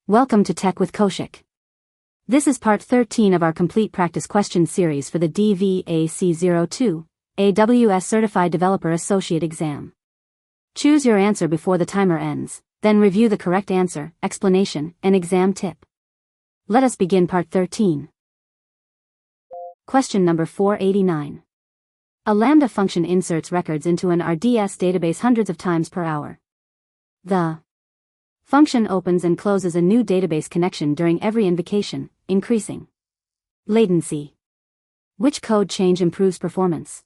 Welcome to Tech with Kaushik. This is part 13 of our complete practice question series for the DVA-C02 AWS Certified Developer Associate exam. Choose your answer before the timer ends, then review the correct answer, explanation, and exam tip. Let us begin part 13. Question number 489. A Lambda function inserts records into an RDS database hundreds of times per hour. The function opens and closes a new database connection during every invocation, increasing latency. Which code change improves performance?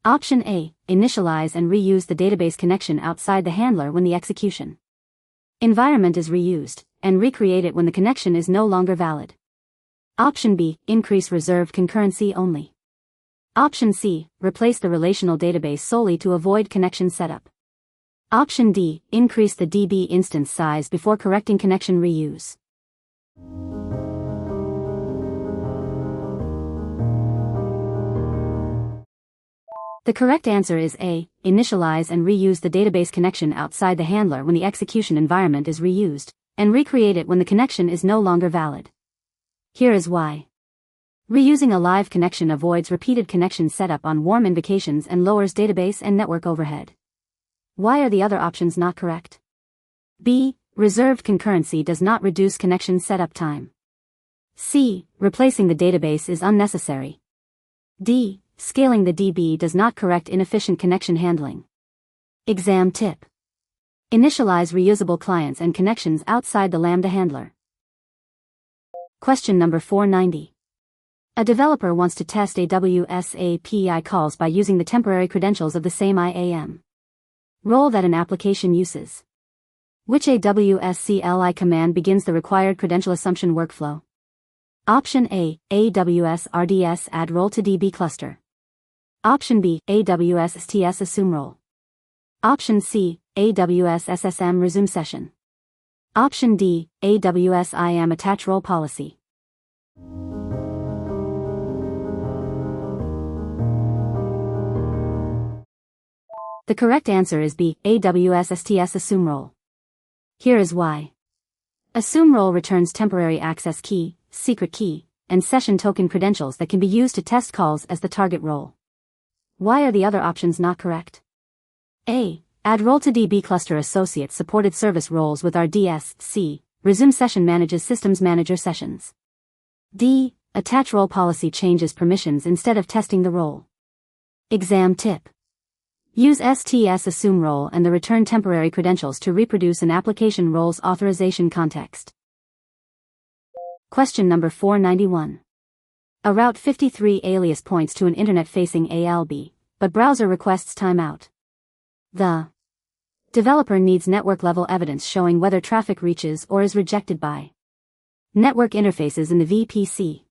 Option A, initialize and reuse the database connection outside the handler when the execution environment is reused, and recreate it when the connection is no longer valid. Option B, increase reserved concurrency only. Option C, replace the relational database solely to avoid connection setup. Option D, increase the DB instance size before correcting connection reuse. The correct answer is A, initialize and reuse the database connection outside the handler when the execution environment is reused, and recreate it when the connection is no longer valid. Here is why. Reusing a live connection avoids repeated connection setup on warm invocations and lowers database and network overhead. Why are the other options not correct? B, reserved concurrency does not reduce connection setup time. C, replacing the database is unnecessary. D, scaling the DB does not correct inefficient connection handling. Exam tip. Initialize reusable clients and connections outside the Lambda handler. Question number 490. A developer wants to test AWS API calls by using the temporary credentials of the same IAM role that an application uses. Which AWS CLI command begins the required credential assumption workflow? Option A, AWS RDS add role to DB cluster. Option B, AWS STS assume role. Option C, AWS SSM resume session. Option D, AWS IAM attach role policy. The correct answer is B, AWS STS assume role. Here is why. Assume role returns temporary access key, secret key, and session token credentials that can be used to test calls as the target role. Why are the other options not correct? A, add role to DB cluster associate supported service roles with RDS. C, resume session manages systems manager sessions. D, attach role policy changes permissions instead of testing the role. Exam tip. Use STS assume role and the return temporary credentials to reproduce an application role's authorization context. Question number 491. A Route 53 alias points to an internet-facing ALB, but browser requests timeout. The developer needs network-level evidence showing whether traffic reaches or is rejected by network interfaces in the VPC.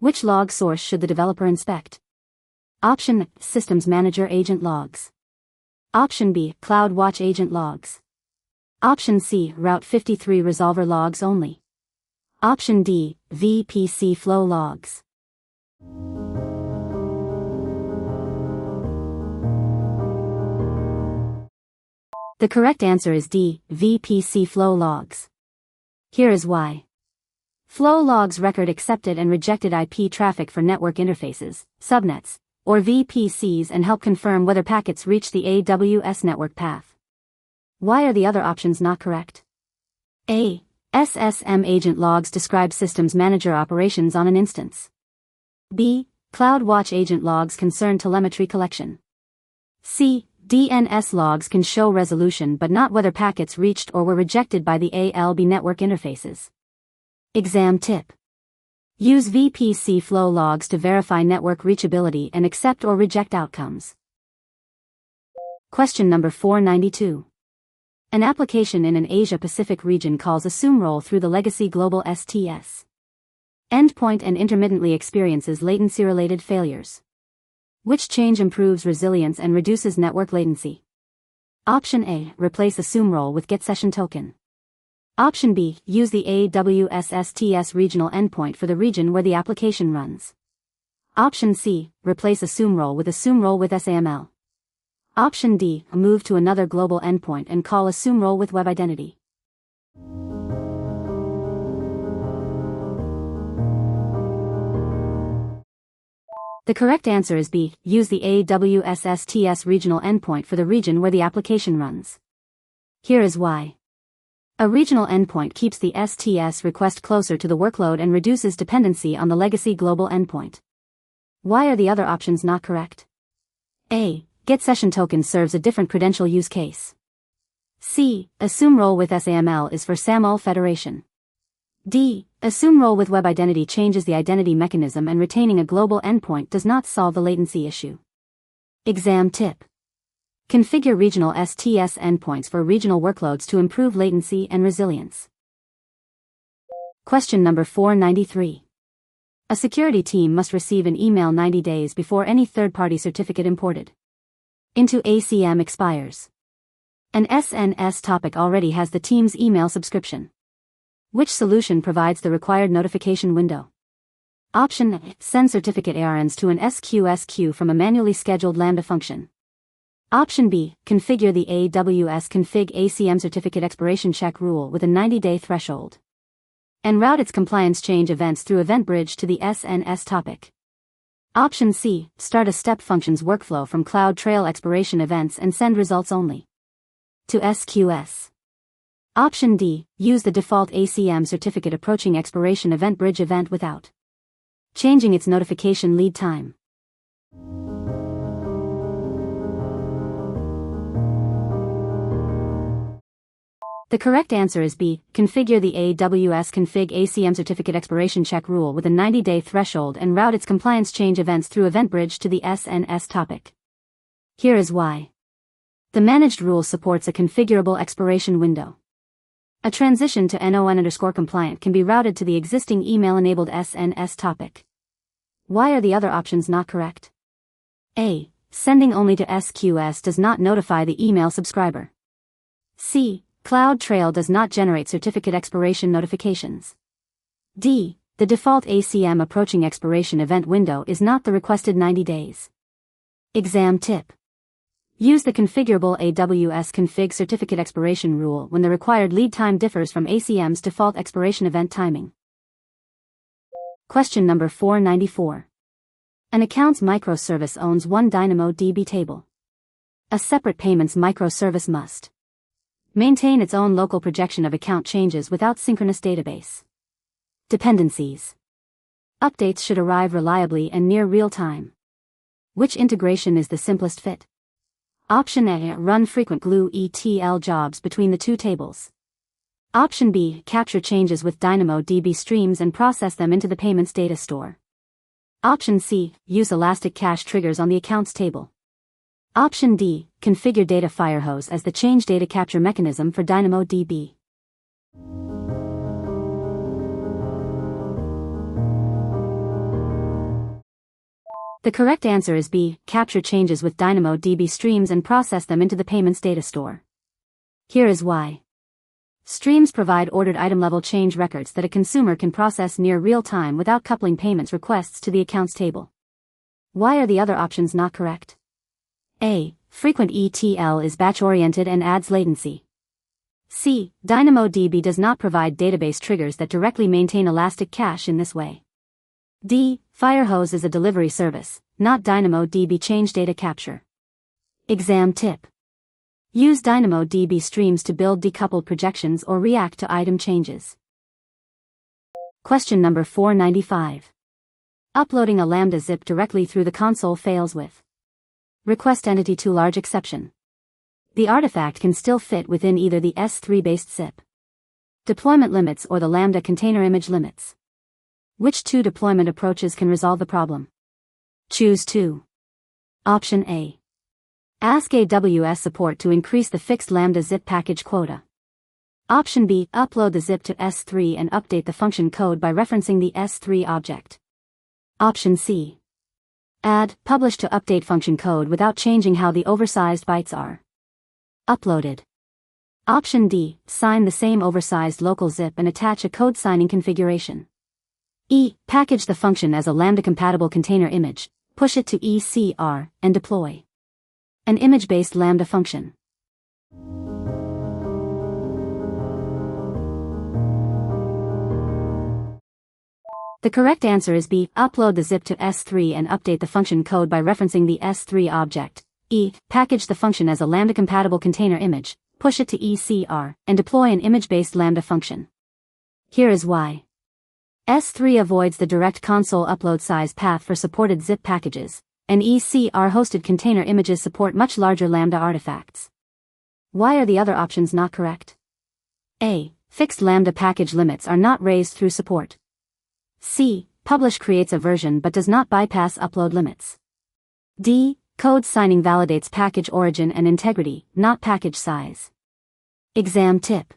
Which log source should the developer inspect? Option A, Systems Manager Agent Logs. Option B, CloudWatch Agent Logs. Option C, Route 53 Resolver Logs only. Option D, VPC Flow Logs. The correct answer is D, VPC Flow Logs. Here is why. Flow logs record accepted and rejected IP traffic for network interfaces, subnets, or VPCs and help confirm whether packets reach the AWS network path. Why are the other options not correct? A, SSM agent logs describe systems manager operations on an instance. B, CloudWatch agent logs concern telemetry collection. C, DNS logs can show resolution but not whether packets reached or were rejected by the ALB network interfaces. Exam tip. Use VPC flow logs to verify network reachability and accept or reject outcomes. Question number 492. An application in an Asia-Pacific region calls assume role through the legacy global STS endpoint and intermittently experiences latency-related failures. Which change improves resilience and reduces network latency? Option A, replace assume role with get session token. Option B, use the AWS STS regional endpoint for the region where the application runs. Option C, replace assume role with SAML. Option D, move to another global endpoint and call assume role with web identity. The correct answer is B. Use the AWS STS regional endpoint for the region where the application runs. Here is why. A regional endpoint keeps the STS request closer to the workload and reduces dependency on the legacy global endpoint. Why are the other options not correct? A. Get session token serves a different credential use case. C. Assume role with SAML is for SAML federation. D. Assume role with web identity changes the identity mechanism and retaining a global endpoint does not solve the latency issue. Exam tip. Configure regional STS endpoints for regional workloads to improve latency and resilience. Question number 493. A security team must receive an email 90 days before any third-party certificate imported into ACM expires. An SNS topic already has the team's email subscription. Which solution provides the required notification window? Option A. Send certificate ARNs to an SQS queue from a manually scheduled Lambda function. Option B. Configure the AWS config ACM certificate expiration check rule with a 90-day threshold. And route its compliance change events through EventBridge to the SNS topic. Option C. Start a step functions workflow from CloudTrail expiration events and send results only to SQS. Option D. Use the default ACM certificate approaching expiration EventBridge event without changing its notification lead time. The correct answer is B. Configure the AWS config ACM certificate expiration check rule with a 90-day threshold and route its compliance change events through EventBridge to the SNS topic. Here is why. The managed rule supports a configurable expiration window. A transition to NON_compliant can be routed to the existing email-enabled SNS topic. Why are the other options not correct? A. Sending only to SQS does not notify the email subscriber. C. CloudTrail does not generate certificate expiration notifications. D. The default ACM approaching expiration event window is not the requested 90 days. Exam tip. Use the configurable AWS config certificate expiration rule when the required lead time differs from ACM's default expiration event timing. Question number 494. An accounts microservice owns one DynamoDB table. A separate payments microservice must maintain its own local projection of account changes without synchronous database dependencies. Updates should arrive reliably and near real time. Which integration is the simplest fit? Option A. Run frequent glue ETL jobs between the two tables. Option B. Capture changes with DynamoDB streams and process them into the payments data store. Option C. Use elastic cache triggers on the accounts table. Option D. Configure data firehose as the change data capture mechanism for DynamoDB. The correct answer is B. Capture changes with DynamoDB streams and process them into the payments data store. Here is why. Streams provide ordered item-level change records that a consumer can process near real-time without coupling payments requests to the accounts table. Why are the other options not correct? A. Frequent ETL is batch-oriented and adds latency. C. DynamoDB does not provide database triggers that directly maintain elastic cache in this way. D. Firehose is a delivery service, not DynamoDB change data capture. Exam tip. Use DynamoDB streams to build decoupled projections or react to item changes. Question number 495. Uploading a Lambda zip directly through the console fails with request entity too large exception. The artifact can still fit within either the S3-based zip deployment limits or the Lambda container image limits. Which two deployment approaches can resolve the problem? Choose two. Option A. Ask AWS support to increase the fixed Lambda zip package quota. Option B. Upload the zip to S3 and update the function code by referencing the S3 object. Option C. Add publish to update function code without changing how the oversized bytes are uploaded. Option D. Sign the same oversized local zip and attach a code signing configuration. E. Package the function as a Lambda-compatible container image, push it to ECR, and deploy an image-based Lambda function. The correct answer is B. Upload the zip to S3 and update the function code by referencing the S3 object. E. Package the function as a Lambda-compatible container image, push it to ECR, and deploy an image-based Lambda function. Here is why. S3 avoids the direct console upload size path for supported zip packages, and ECR-hosted container images support much larger Lambda artifacts. Why are the other options not correct? A. Fixed Lambda package limits are not raised through support. C. Publish creates a version but does not bypass upload limits. D. Code signing validates package origin and integrity, not package size. Exam tip.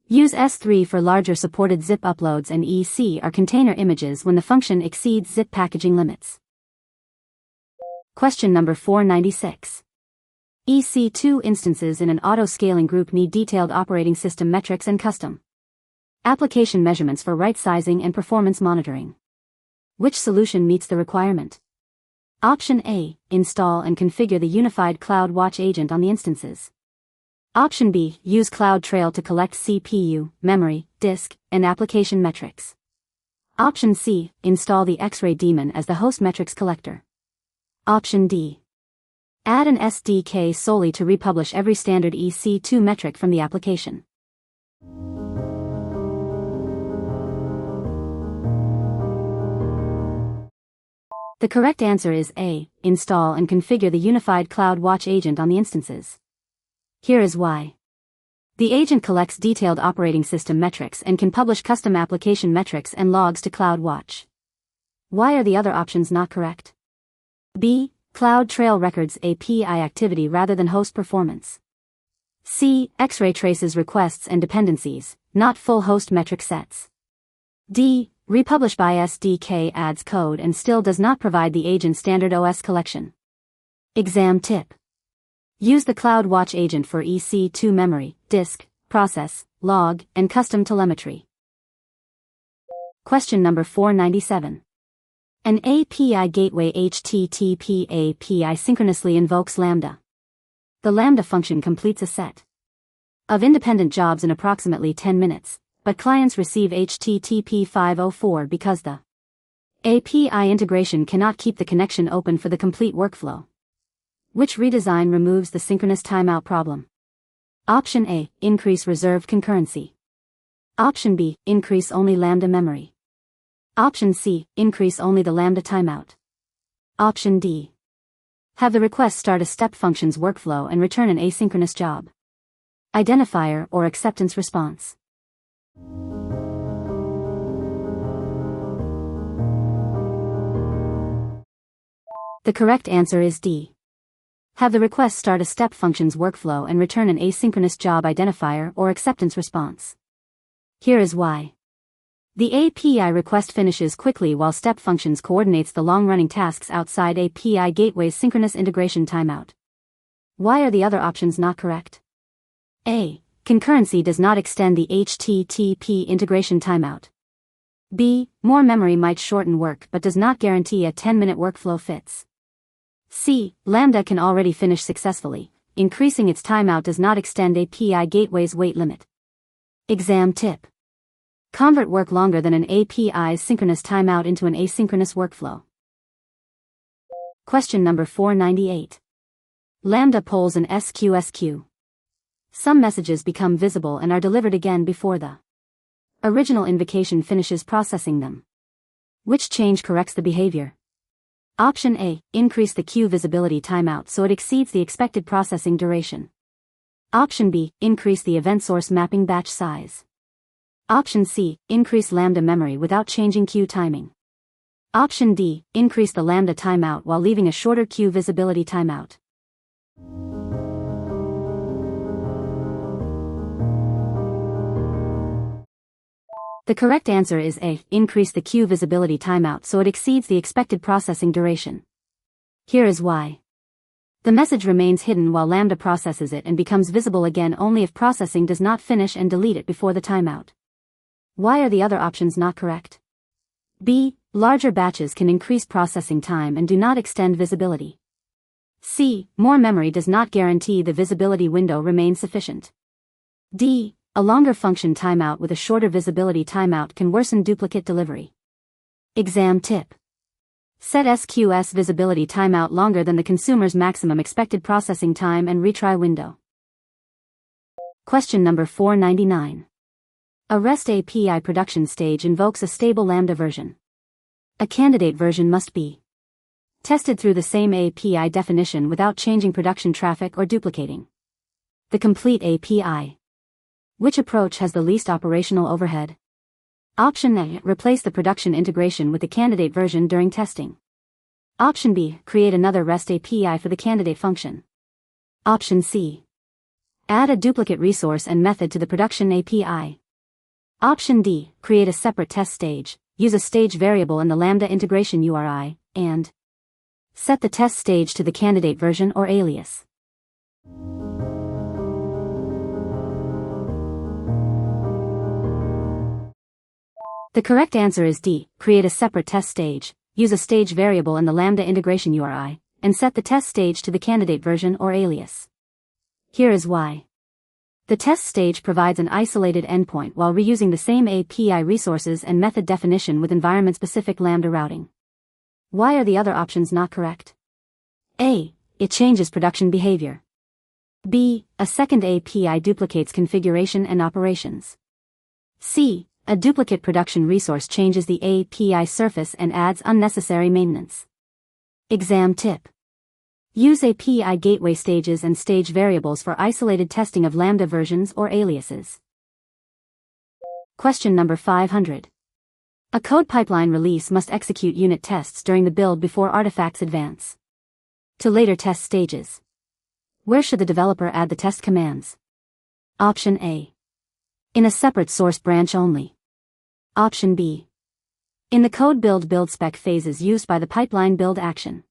Use S3 for larger supported zip uploads and ECR container images when the function exceeds zip packaging limits. Question number 496. EC2 instances in an auto-scaling group need detailed operating system metrics and custom application measurements for right sizing and performance monitoring. Which solution meets the requirement? Option A. Install and configure the unified CloudWatch agent on the instances. Option B. Use CloudTrail to collect CPU, memory, disk, and application metrics. Option C. Install the X-ray daemon as the host metrics collector. Option D. Add an SDK solely to republish every standard EC2 metric from the application. The correct answer is A. Install and configure the unified CloudWatch agent on the instances. Here is why. The agent collects detailed operating system metrics and can publish custom application metrics and logs to CloudWatch. Why are the other options not correct? B. CloudTrail records API activity rather than host performance. C. X-ray traces requests and dependencies, not full host metric sets. D. Republish by SDK adds code and still does not provide the agent standard OS collection. Exam tip. Use the CloudWatch agent for EC2 memory, disk, process, log, and custom telemetry. Question number 497. An API gateway HTTP API synchronously invokes Lambda. The Lambda function completes a set of independent jobs in approximately 10 minutes, but clients receive HTTP 504 because the API integration cannot keep the connection open for the complete workflow. Which redesign removes the synchronous timeout problem? Option A. Increase reserved concurrency. Option B. Increase only Lambda memory. Option C. Increase only the Lambda timeout. Option D. Have the request start a step functions workflow and return an asynchronous job. Identifier or acceptance response. The correct answer is D. Have the request start a step functions workflow and return an asynchronous job identifier or acceptance response. Here is why. The API request finishes quickly while step functions coordinates the long-running tasks outside API gateway's synchronous integration timeout. Why are the other options not correct? A. Concurrency does not extend the HTTP integration timeout. B. More memory might shorten work but does not guarantee a 10-minute workflow fits. C. Lambda can already finish successfully. Increasing its timeout does not extend API gateway's wait limit. Exam tip. Convert work longer than an API's synchronous timeout into an asynchronous workflow. Question number 498. Lambda polls an SQSQ. Some messages become visible and are delivered again before the original invocation finishes processing them. Which change corrects the behavior? Option A. Increase the queue visibility timeout so it exceeds the expected processing duration. Option B. Increase the event source mapping batch size. Option C. Increase Lambda memory without changing queue timing. Option D. Increase the Lambda timeout while leaving a shorter queue visibility timeout. The correct answer is A. Increase the queue visibility timeout so it exceeds the expected processing duration. Here is why. The message remains hidden while Lambda processes it and becomes visible again only if processing does not finish and delete it before the timeout. Why are the other options not correct? B. Larger batches can increase processing time and do not extend visibility. C. More memory does not guarantee the visibility window remains sufficient. D. A longer function timeout with a shorter visibility timeout can worsen duplicate delivery. Exam tip. Set SQS visibility timeout longer than the consumer's maximum expected processing time and retry window. Question number 499. A REST API production stage invokes a stable Lambda version. A candidate version must be tested through the same API definition without changing production traffic or duplicating the complete API. Which approach has the least operational overhead? Option A. Replace the production integration with the candidate version during testing. Option B. Create another REST API for the candidate function. Option C. Add a duplicate resource and method to the production API. Option D. Create a separate test stage, use a stage variable in the Lambda integration URI, and set the test stage to the candidate version or alias. The correct answer is D. Create a separate test stage, use a stage variable in the Lambda integration URI, and set the test stage to the candidate version or alias. Here is why. The test stage provides an isolated endpoint while reusing the same API resources and method definition with environment-specific Lambda routing. Why are the other options not correct? A. It changes production behavior. B. A second API duplicates configuration and operations. C. A duplicate production resource changes the API surface and adds unnecessary maintenance. Exam tip. Use API gateway stages and stage variables for isolated testing of Lambda versions or aliases. Question number 500. A code pipeline release must execute unit tests during the build before artifacts advance to later test stages. Where should the developer add the test commands? Option A. In a separate source branch only. Option B. In the code build spec phases used by the pipeline build action.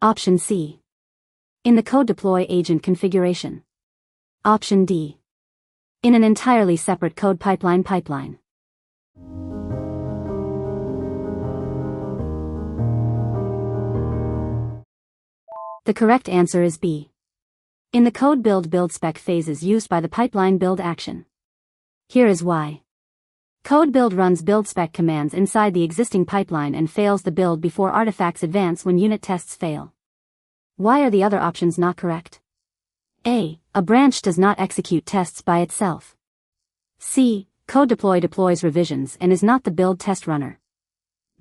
Option C. In the code deploy agent configuration. Option D. In an entirely separate code pipeline. The correct answer is B. In the code build spec phases used by the pipeline build action. Here is why. Code build runs build spec commands inside the existing pipeline and fails the build before artifacts advance when unit tests fail. Why are the other options not correct? A. A branch does not execute tests by itself. C. Code deploy deploys revisions and is not the build test runner.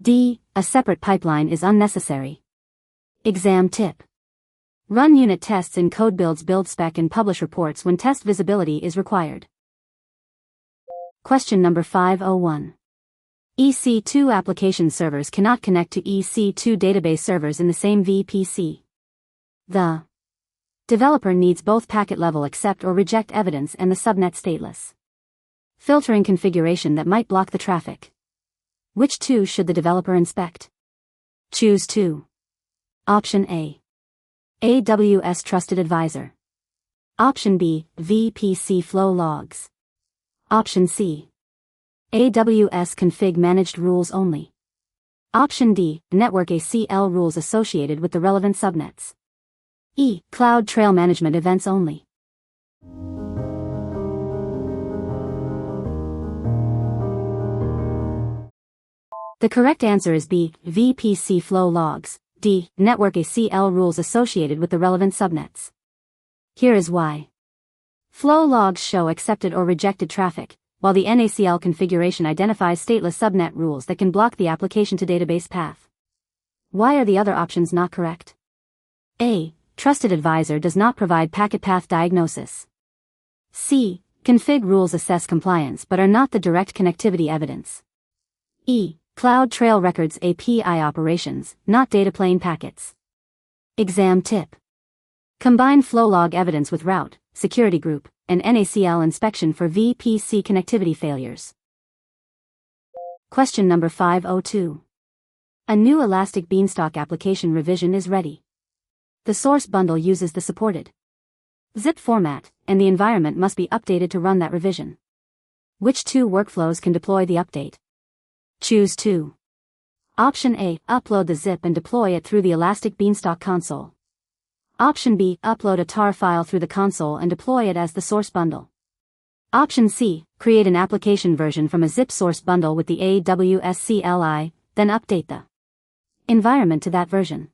D. A separate pipeline is unnecessary. Exam tip. Run unit tests in code build spec and publish reports when test visibility is required. Question number 501. EC2 application servers cannot connect to EC2 database servers in the same VPC. The developer needs both packet level accept or reject evidence and the subnet stateless filtering configuration that might block the traffic. Which two should the developer inspect? Choose two. Option A. AWS Trusted Advisor. Option B. VPC flow logs. Option C. AWS config managed rules only. Option D. Network ACL rules associated with the relevant subnets. E. Cloud trail management events only. The correct answer is B. VPC flow logs. D. Network ACL rules associated with the relevant subnets. Here is why. Flow logs show accepted or rejected traffic, while the NACL configuration identifies stateless subnet rules that can block the application to database path. Why are the other options not correct? A. Trusted Advisor does not provide packet path diagnosis. C. Config rules assess compliance but are not the direct connectivity evidence. E. Cloud Trail records API operations, not data plane packets. Exam tip. Combine flow log evidence with route, security group, and NACL inspection for VPC connectivity failures. Question number 502. A new Elastic Beanstalk application revision is ready. The source bundle uses the supported zip format, and the environment must be updated to run that revision. Which two workflows can deploy the update? Choose two. Option A. Upload the zip and deploy it through the Elastic Beanstalk console. Option B. Upload a tar file through the console and deploy it as the source bundle. Option C. Create an application version from a zip source bundle with the AWS CLI, then update the environment to that version.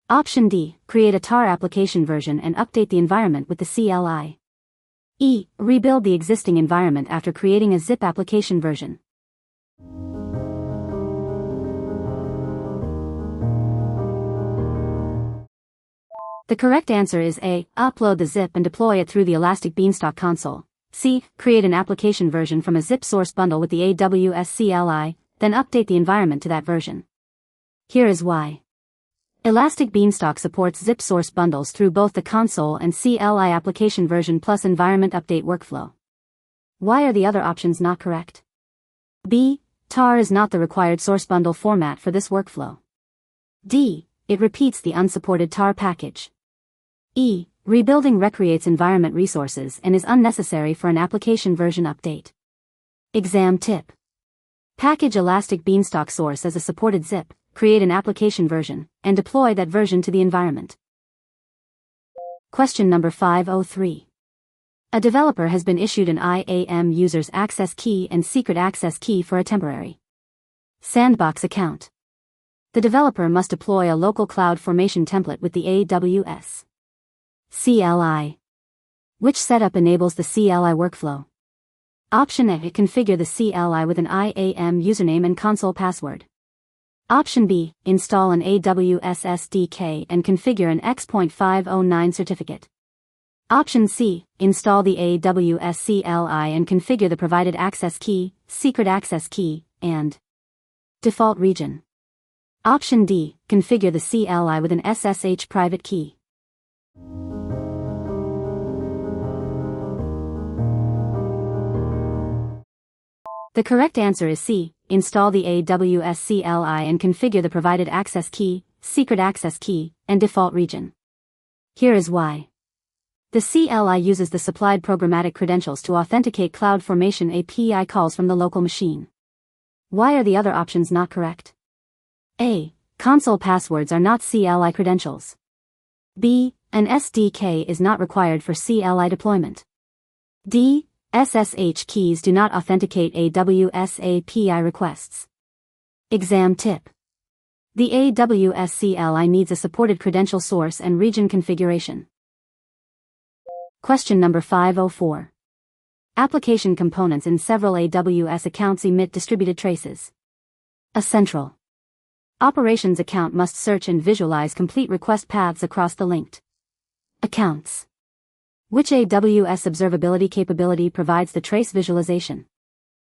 Option D, create a tar application version and update the environment with the CLI. E, rebuild the existing environment after creating a zip application version. The correct answer is A, upload the zip and deploy it through the Elastic Beanstalk console. C, create an application version from a zip source bundle with the AWS CLI, then update the environment to that version. Here is why. Elastic Beanstalk supports zip source bundles through both the console and CLI application version plus environment update workflow. Why are the other options not correct? B, tar is not the required source bundle format for this workflow. D, it repeats the unsupported tar package. E, rebuilding recreates environment resources and is unnecessary for an application version update. Exam tip. Package Elastic Beanstalk source as a supported zip, create an application version, and deploy that version to the environment. Question number 503. A developer has been issued an IAM user's access key and secret access key for a temporary sandbox account. The developer must deploy a local cloud formation template with the AWS CLI. Which setup enables the CLI workflow? Option A, configure the CLI with an IAM username and console password. Option B, install an AWS SDK and configure an X.509 certificate. Option C, install the AWS CLI and configure the provided access key, secret access key, and default region. Option D, configure the CLI with an SSH private key. The correct answer is C, install the AWS CLI and configure the provided access key, secret access key, and default region. Here is why. The CLI uses the supplied programmatic credentials to authenticate CloudFormation API calls from the local machine. Why are the other options not correct? A, console passwords are not CLI credentials. B, an SDK is not required for CLI deployment. D, SSH keys do not authenticate AWS API requests. Exam tip. The AWS CLI needs a supported credential source and region configuration. Question number 504. Application components in several AWS accounts emit distributed traces. A central operations account must search and visualize complete request paths across the linked accounts. Which AWS observability capability provides the trace visualization?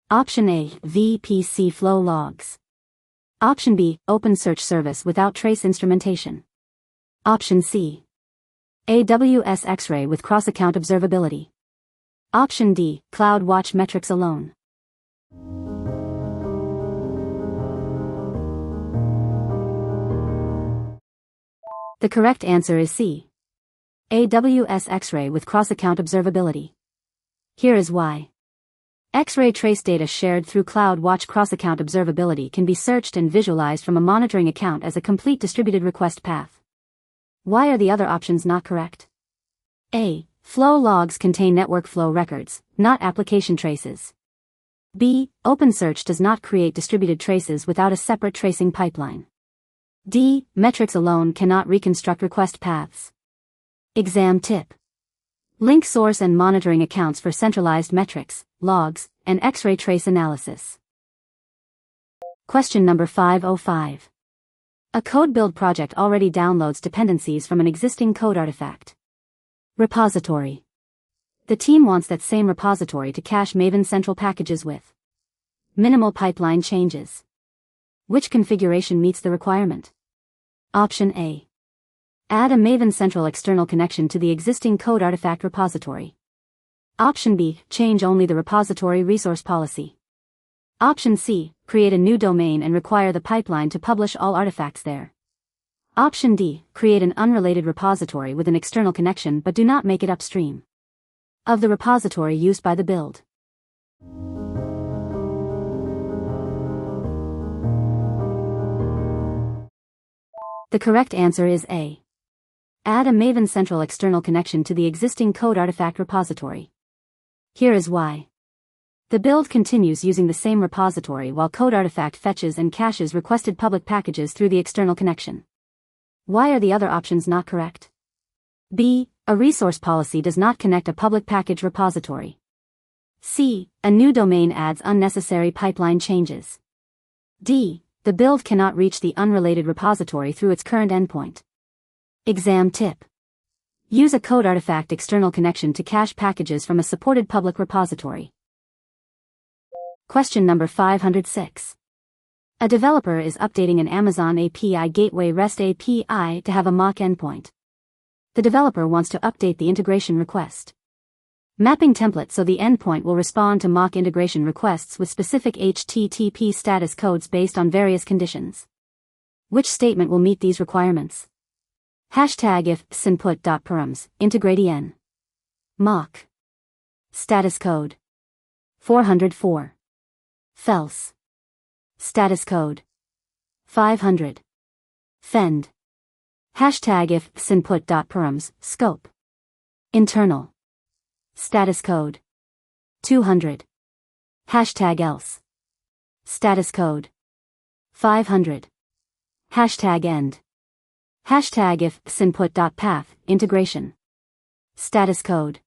Option A, VPC flow logs. Option B, OpenSearch service without trace instrumentation. Option C, AWS X-ray with cross-account observability. Option D, CloudWatch metrics alone. The correct answer is C, AWS X-ray with cross-account observability. Here is why. X-ray trace data shared through CloudWatch cross-account observability can be searched and visualized from a monitoring account as a complete distributed request path. Why are the other options not correct? A, flow logs contain network flow records, not application traces. B, OpenSearch does not create distributed traces without a separate tracing pipeline. D, metrics alone cannot reconstruct request paths. Exam tip. Link source and monitoring accounts for centralized metrics, logs, and X-ray trace analysis. Question number 505. A code build project already downloads dependencies from an existing code artifact repository. The team wants that same repository to cache Maven Central packages with minimal pipeline changes. Which configuration meets the requirement? Option A, add a Maven Central external connection to the existing code artifact repository. Option B, change only the repository resource policy. Option C, create a new domain and require the pipeline to publish all artifacts there. Option D, create an unrelated repository with an external connection but do not make it upstream of the repository used by the build. The correct answer is A, add a Maven Central external connection to the existing code artifact repository. Here is why. The build continues using the same repository while code artifact fetches and caches requested public packages through the external connection. Why are the other options not correct? B. A resource policy does not connect a public package repository. C. A new domain adds unnecessary pipeline changes. D. The build cannot reach the unrelated repository through its current endpoint. Exam tip. Use a code artifact external connection to cache packages from a supported public repository. Question number 506. A developer is updating an Amazon API Gateway REST API to have a mock endpoint. The developer wants to update the integration request mapping template so the endpoint will respond to mock integration requests with specific HTTP status codes based on various conditions. Which statement will meet these requirements? Hashtag if sinput.params, integrate mock. Status code 404. Felse. Status code 500. Fend. Hashtag if sinput.params, scope. Internal. Status code 200. Hashtag else. Status code 500. Hashtag end. Hashtag if sinput.path, integration. Status code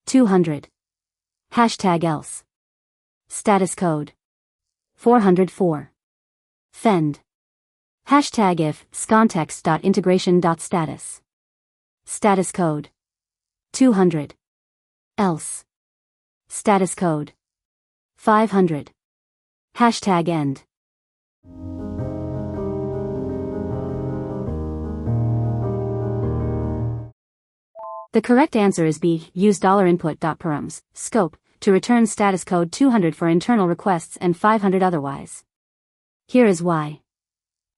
200. Hashtag else. Status code 404. Fend. Hashtag if scontext.integration.status. Status code 200. Else. Status code 500. Hashtag end. The correct answer is B. Use $input.params, scope, to return status code 200 for internal requests and 500 otherwise. Here is why.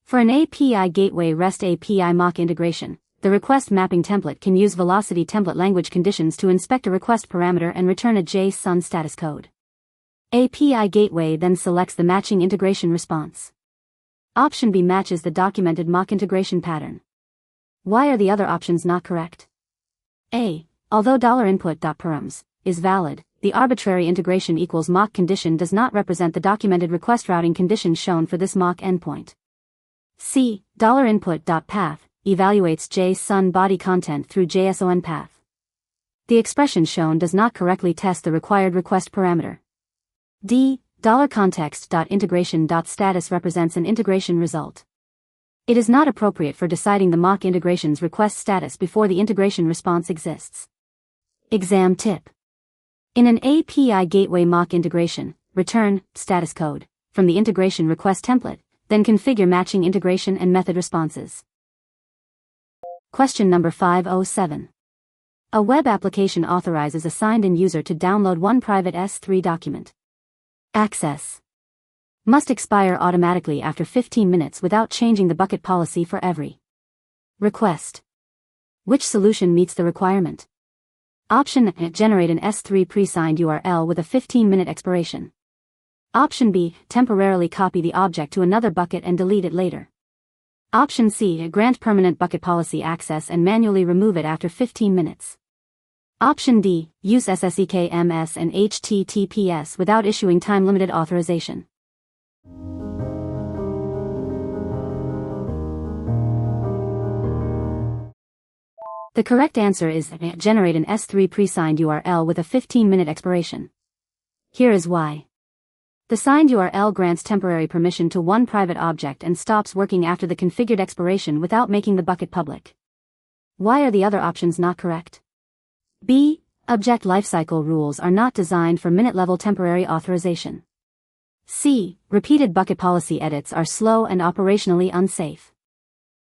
For an API Gateway REST API mock integration, the request mapping template can use velocity template language conditions to inspect a request parameter and return a JSON status code. API Gateway then selects the matching integration response. Option B matches the documented mock integration pattern. Why are the other options not correct? A. Although $input.params is valid, the arbitrary integration equals mock condition does not represent the documented request routing condition shown for this mock endpoint. C. $input.path evaluates JSON body content through JSON path. The expression shown does not correctly test the required request parameter. D. $context.integration.status represents an integration result. It is not appropriate for deciding the mock integration's request status before the integration response exists. Exam tip. In an API Gateway mock integration, return status code from the integration request template, then configure matching integration and method responses. Question number 507. A web application authorizes a signed-in user to download one private S3 document. Access must expire automatically after 15 minutes without changing the bucket policy for every request. Which solution meets the requirement? Option A. Generate an S3 pre-signed URL with a 15-minute expiration. Option B. Temporarily copy the object to another bucket and delete it later. Option C. Grant permanent bucket policy access and manually remove it after 15 minutes. Option D. Use SSEKMS and HTTPS without issuing time-limited authorization. The correct answer is generate an S3 pre-signed URL with a 15-minute expiration. Here is why. The signed URL grants temporary permission to one private object and stops working after the configured expiration without making the bucket public. Why are the other options not correct? B. Object lifecycle rules are not designed for minute-level temporary authorization. C. Repeated bucket policy edits are slow and operationally unsafe.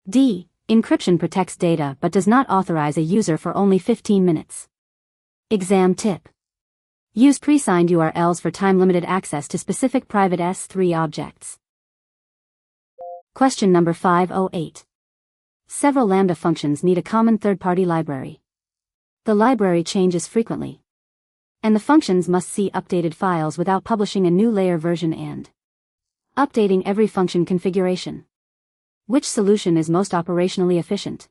D. Encryption protects data but does not authorize a user for only 15 minutes. Exam tip. Use pre-signed URLs for time-limited access to specific private S3 objects. Question number 508. Several Lambda functions need a common third-party library. The library changes frequently, and the functions must see updated files without publishing a new layer version and updating every function configuration. Which solution is most operationally efficient?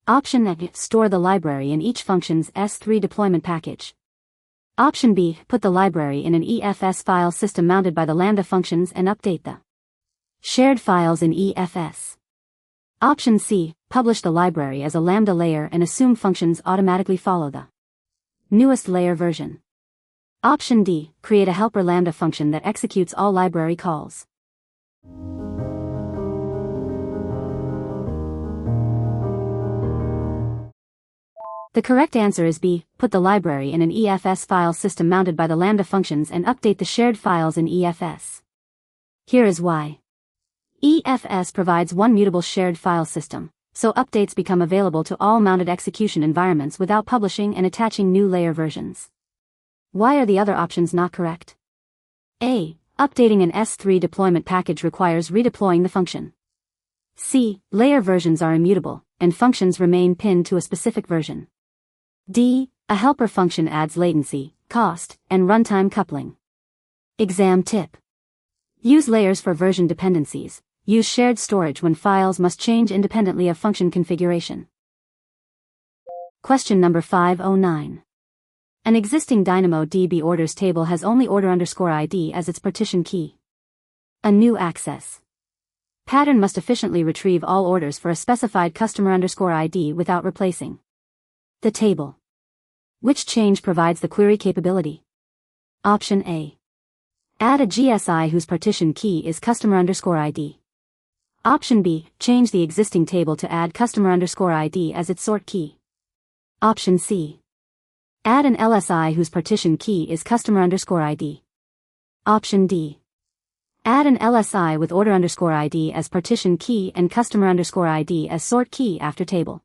Option A. Store the library in each function's S3 deployment package. Option B, put the library in an EFS file system mounted by the Lambda functions and update the shared files in EFS. Option C, publish the library as a Lambda layer and assume functions automatically follow the newest layer version. Option D, create a helper Lambda function that executes all library calls. The correct answer is B, put the library in an EFS file system mounted by the Lambda functions and update the shared files in EFS. Here is why. EFS provides one mutable shared file system, so updates become available to all mounted execution environments without publishing and attaching new layer versions. Why are the other options not correct? A. Updating an S3 deployment package requires redeploying the function. C. Layer versions are immutable, and functions remain pinned to a specific version. D. A helper function adds latency, cost, and runtime coupling. Exam tip. Use layers for version dependencies. Use shared storage when files must change independently of function configuration. Question number 509. An existing DynamoDB orders table has only order_ID as its partition key. A new access pattern must efficiently retrieve all orders for a specified customer_ID without replacing the table. Which change provides the query capability? Option A. Add a GSI whose partition key is customer_ID. Option B. Change the existing table to add customer_ID as its sort key. Option C. Add an LSI whose partition key is customer_ID. Option D. Add an LSI with order_ID as partition key and customer_ID as sort key after table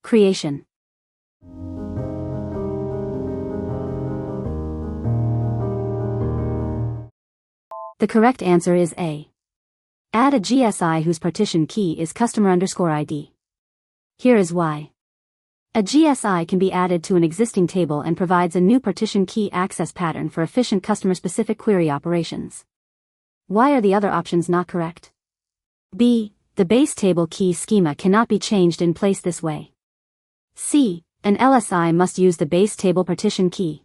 creation. The correct answer is A. Add a GSI whose partition key is customer_ID. Here is why. A GSI can be added to an existing table and provides a new partition key access pattern for efficient customer-specific query operations. Why are the other options not correct? B. The base table key schema cannot be changed in place this way. C. An LSI must use the base table partition key.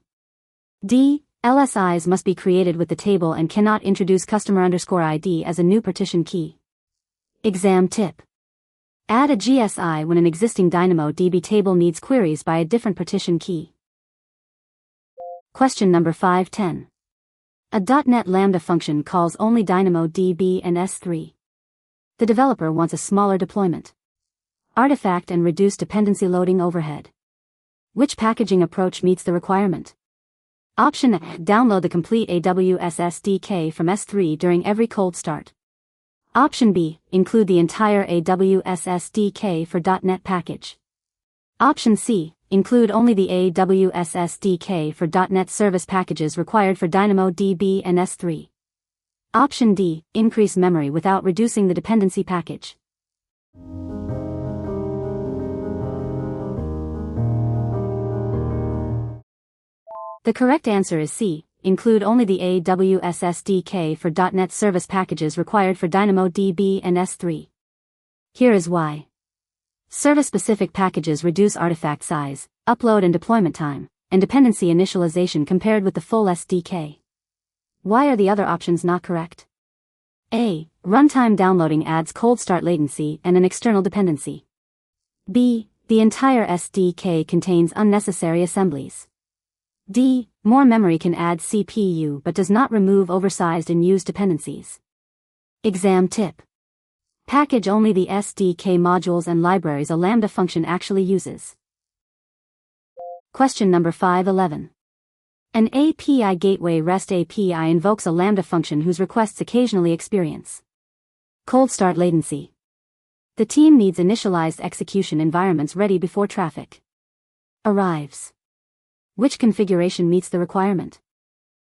D. LSIs must be created with the table and cannot introduce customer_ID as a new partition key. Exam tip. Add a GSI when an existing DynamoDB table needs queries by a different partition key. Question number 510. A .NET Lambda function calls only DynamoDB and S3. The developer wants a smaller deployment, artifact and reduced dependency loading overhead. Which packaging approach meets the requirement? Option A. Download the complete AWS SDK from S3 during every cold start. Option B. Include the entire AWS SDK for .NET package. Option C. Include only the AWS SDK for .NET service packages required for DynamoDB and S3. Option D. Increase memory without reducing the dependency package. The correct answer is C. Include only the AWS SDK for .NET service packages required for DynamoDB and S3. Here is why. Service-specific packages reduce artifact size, upload and deployment time, and dependency initialization compared with the full SDK. Why are the other options not correct? A. Runtime downloading adds cold start latency and an external dependency. B. The entire SDK contains unnecessary assemblies. D. More memory can add CPU but does not remove oversized and used dependencies. Exam tip. Package only the SDK modules and libraries a Lambda function actually uses. Question number 511. An API gateway REST API invokes a Lambda function whose requests occasionally experience cold start latency. The team needs initialized execution environments ready before traffic arrives. Which configuration meets the requirement?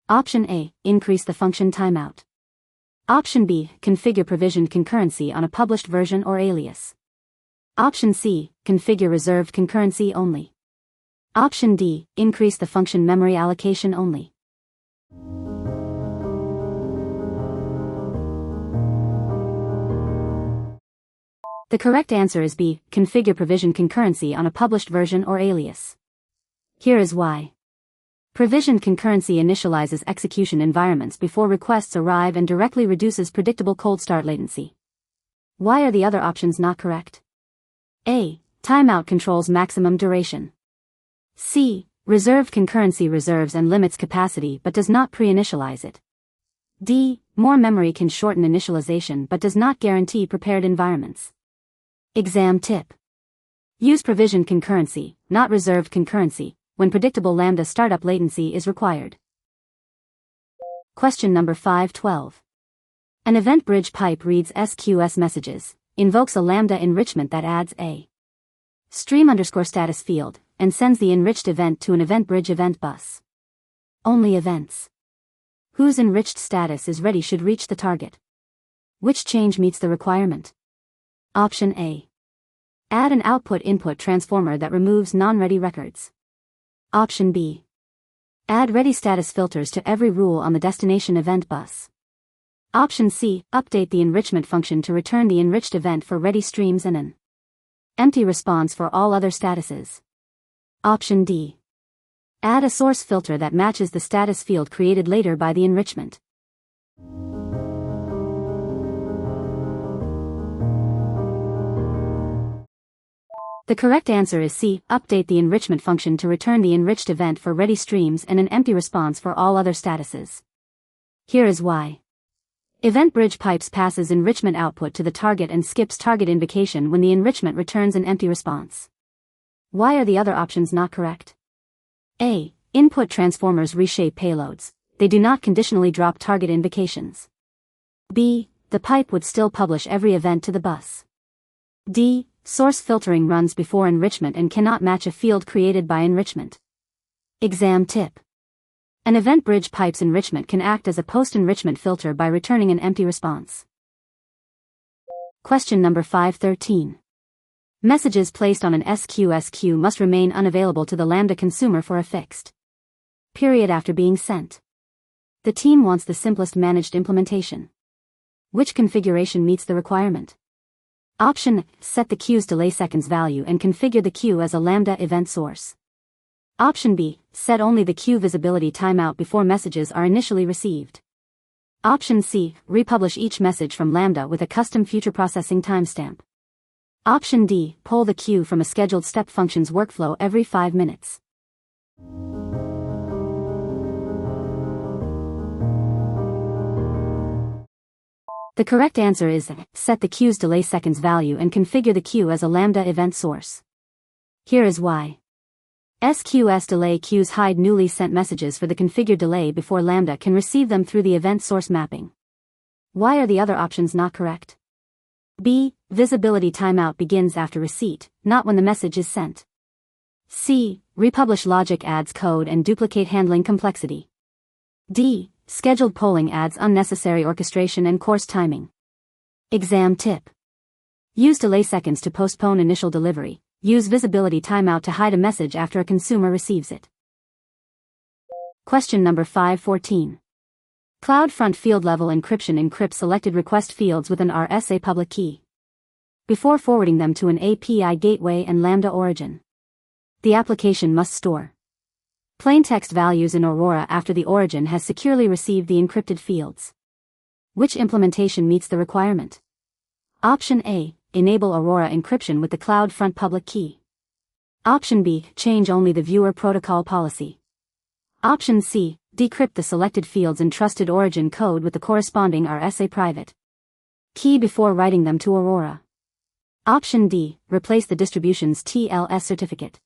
Option A. Increase the function timeout. Option B. Configure provisioned concurrency on a published version or alias. Option C. Configure reserved concurrency only. Option D. Increase the function memory allocation only. The correct answer is B. Configure provisioned concurrency on a published version or alias. Here is why. Provisioned concurrency initializes execution environments before requests arrive and directly reduces predictable cold start latency. Why are the other options not correct? A. Timeout controls maximum duration. C. Reserved concurrency reserves and limits capacity but does not pre-initialize it. D. More memory can shorten initialization but does not guarantee prepared environments. Exam tip. Use provisioned concurrency, not reserved concurrency, when predictable Lambda startup latency is required. Question number 512. An event bridge pipe reads SQS messages, invokes a Lambda enrichment that adds a stream_status field, and sends the enriched event to an event bridge event bus. Only events whose enriched status is ready should reach the target. Which change meets the requirement? Option A. Add an output-input transformer that removes non-ready records. Option B. Add ready status filters to every rule on the destination event bus. Option C. Update the enrichment function to return the enriched event for ready streams and an empty response for all other statuses. Option D. Add a source filter that matches the status field created later by the enrichment. The correct answer is C. Update the enrichment function to return the enriched event for ready streams and an empty response for all other statuses. Here is why. Event bridge pipes passes enrichment output to the target and skips target invocation when the enrichment returns an empty response. Why are the other options not correct? A. Input transformers reshape payloads. They do not conditionally drop target invocations. B. The pipe would still publish every event to the bus. D. Source filtering runs before enrichment and cannot match a field created by enrichment. Exam tip. An event bridge pipe's enrichment can act as a post-enrichment filter by returning an empty response. Question number 513. Messages placed on an SQS queue must remain unavailable to the Lambda consumer for a fixed period after being sent. The team wants the simplest managed implementation. Which configuration meets the requirement? Option: set the queue's delay seconds value and configure the queue as a Lambda event source. Option B: set only the queue visibility timeout before messages are initially received. Option C: republish each message from Lambda with a custom future processing timestamp. Option D: pull the queue from a scheduled step functions workflow every 5 minutes. The correct answer is set the queue's delay seconds value and configure the queue as a Lambda event source. Here is why. SQS delay queues hide newly sent messages for the configured delay before Lambda can receive them through the event source mapping. Why are the other options not correct? B. Visibility timeout begins after receipt, not when the message is sent. C. Republish logic adds code and duplicate handling complexity. D. Scheduled polling adds unnecessary orchestration and course timing. Exam tip. Use delay seconds to postpone initial delivery. Use visibility timeout to hide a message after a consumer receives it. Question number 514. CloudFront field level encryption encrypts selected request fields with an RSA public key before forwarding them to an API gateway and Lambda origin. The application must store plaintext values in Aurora after the origin has securely received the encrypted fields. Which implementation meets the requirement? Option A: enable Aurora encryption with the CloudFront public key. Option B: change only the viewer protocol policy. Option C: decrypt the selected fields in trusted origin code with the corresponding RSA private key before writing them to Aurora. Option D: replace the distribution's TLS certificate.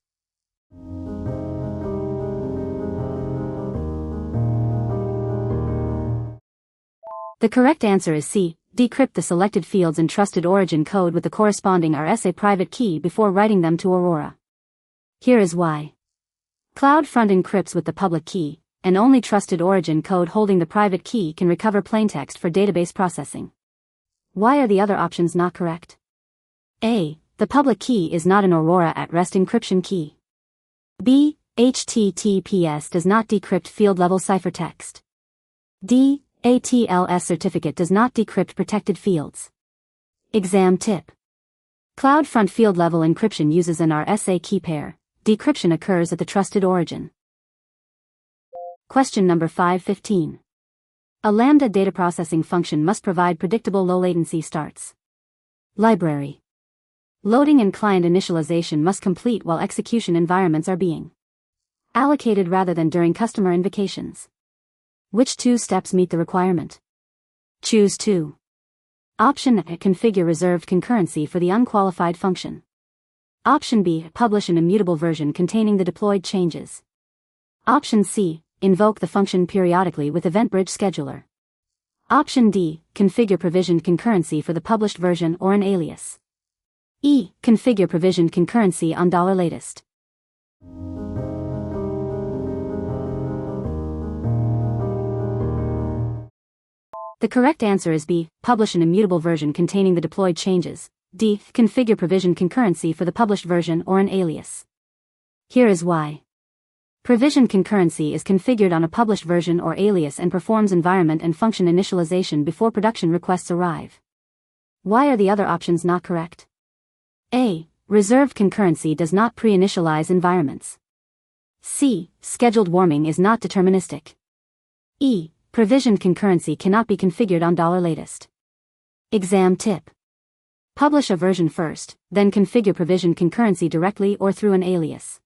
The correct answer is C. Decrypt the selected fields in trusted origin code with the corresponding RSA private key before writing them to Aurora. Here is why. CloudFront encrypts with the public key, and only trusted origin code holding the private key can recover plaintext for database processing. Why are the other options not correct? A. The public key is not an Aurora at-rest encryption key. B. HTTPS does not decrypt field-level ciphertext. D. A TLS certificate does not decrypt protected fields. Exam tip. CloudFront field-level encryption uses an RSA key pair. Decryption occurs at the trusted origin. Question number 515. A Lambda data processing function must provide predictable low latency starts. Library. Loading and client initialization must complete while execution environments are being allocated rather than during customer invocations. Which two steps meet the requirement? Choose 2. Option A. Configure reserved concurrency for the unqualified function. Option B. Publish an immutable version containing the deployed changes. Option C. Invoke the function periodically with EventBridge Scheduler. Option D. Configure provisioned concurrency for the published version or an alias. E. Configure provisioned concurrency on $latest. The correct answer is B. Publish an immutable version containing the deployed changes. D. Configure provisioned concurrency for the published version or an alias. Here is why. Provisioned concurrency is configured on a published version or alias and performs environment and function initialization before production requests arrive. Why are the other options not correct? A. Reserved concurrency does not pre-initialize environments. C. Scheduled warming is not deterministic. E. Provisioned concurrency cannot be configured on $latest. Exam tip. Publish a version first, then configure provisioned concurrency directly or through an alias.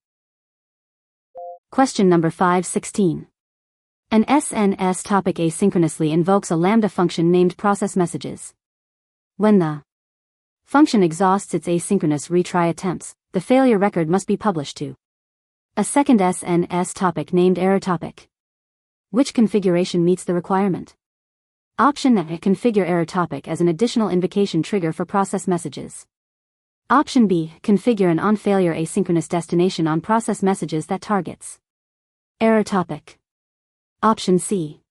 Question number 516. An SNS topic asynchronously invokes a Lambda function named process messages. When the function exhausts its asynchronous retry attempts, the failure record must be published to a second SNS topic named error topic. Which configuration meets the requirement? Option A. Configure error topic as an additional invocation trigger for process messages. Option B. Configure an on-failure asynchronous destination on process messages that targets error topic. Option C.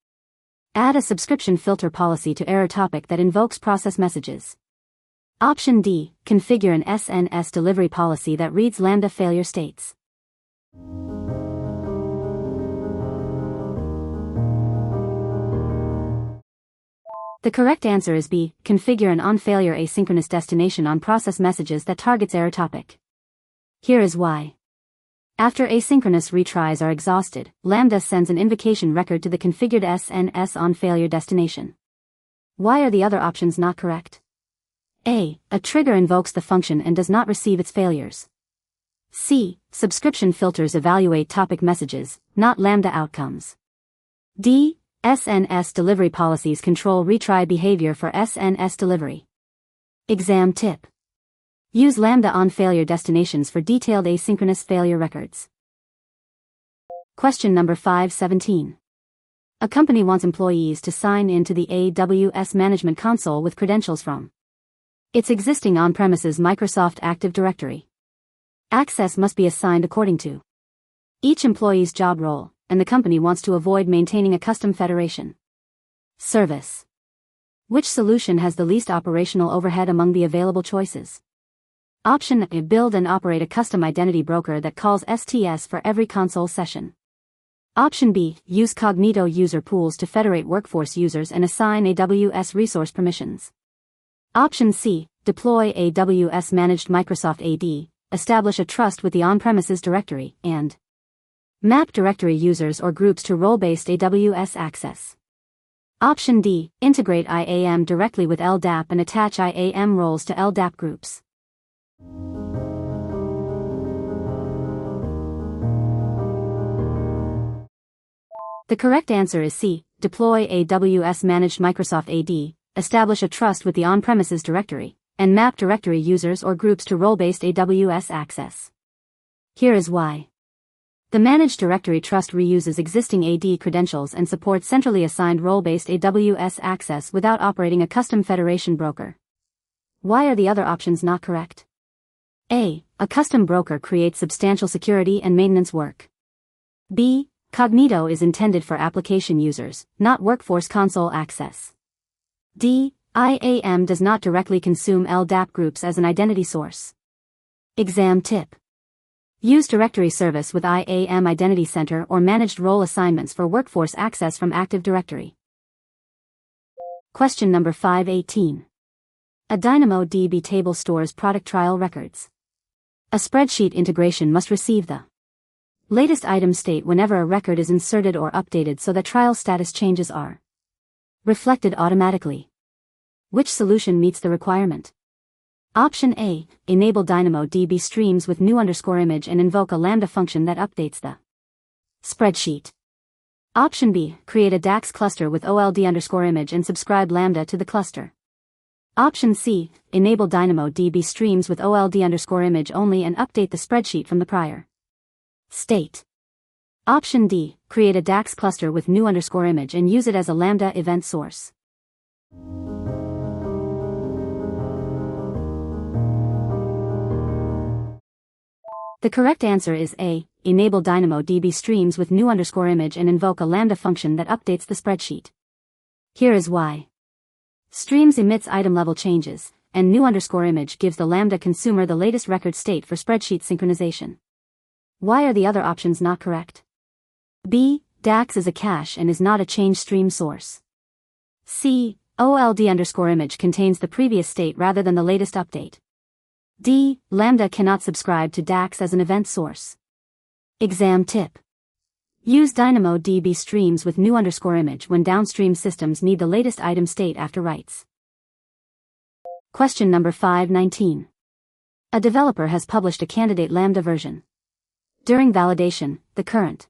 Add a subscription filter policy to error topic that invokes process messages. Option D. Configure an SNS delivery policy that reads Lambda failure states. The correct answer is B. Configure an on-failure asynchronous destination on process messages that targets error topic. Here is why. After asynchronous retries are exhausted, Lambda sends an invocation record to the configured SNS on-failure destination. Why are the other options not correct? A. A trigger invokes the function and does not receive its failures. C. Subscription filters evaluate topic messages, not Lambda outcomes. D. SNS delivery policies control retry behavior for SNS delivery. Exam tip. Use Lambda on failure destinations for detailed asynchronous failure records. Question number 517. A company wants employees to sign into the AWS Management Console with credentials from its existing on-premises Microsoft Active Directory. Access must be assigned according to each employee's job role, and the company wants to avoid maintaining a custom federation service. Which solution has the least operational overhead among the available choices? Option A. Build and operate a custom identity broker that calls STS for every console session. Option B. Use Cognito user pools to federate workforce users and assign AWS resource permissions. Option C. Deploy AWS Managed Microsoft AD, establish a trust with the on-premises directory, and map directory users or groups to role-based AWS access. Option D. Integrate IAM directly with LDAP and attach IAM roles to LDAP groups. The correct answer is C. Deploy AWS Managed Microsoft AD, establish a trust with the on-premises directory, and map directory users or groups to role-based AWS access. Here is why. The Managed Directory Trust reuses existing AD credentials and supports centrally assigned role-based AWS access without operating a custom federation broker. Why are the other options not correct? A. A custom broker creates substantial security and maintenance work. B. Cognito is intended for application users, not workforce console access. D. IAM does not directly consume LDAP groups as an identity source. Exam tip. Use directory service with IAM Identity Center or managed role assignments for workforce access from Active Directory. Question number 518. A DynamoDB table stores product trial records. A spreadsheet integration must receive the Latest item state whenever a record is inserted or updated so that trial status changes are reflected automatically. Which solution meets the requirement? Option A, enable DynamoDB streams with new _ image and invoke a Lambda function that updates the spreadsheet. Option B, create a DAX cluster with old _ image and subscribe Lambda to the cluster. Option C, enable DynamoDB streams with old _ image only and update the spreadsheet from the prior state. Option D, create a DAX cluster with new _ image and use it as a Lambda event source. The correct answer is A, enable DynamoDB streams with new _ image and invoke a Lambda function that updates the spreadsheet. Here is why. Streams emits item level changes, and new _ image gives the Lambda consumer the latest record state for spreadsheet synchronization. Why are the other options not correct? B, DAX is a cache and is not a change stream source. C, old _ image contains the previous state rather than the latest update. D, Lambda cannot subscribe to DAX as an event source. Exam tip. Use DynamoDB streams with new _ image when downstream systems need the latest item state after writes. Question number 519. A developer has published a candidate Lambda version. During validation, the current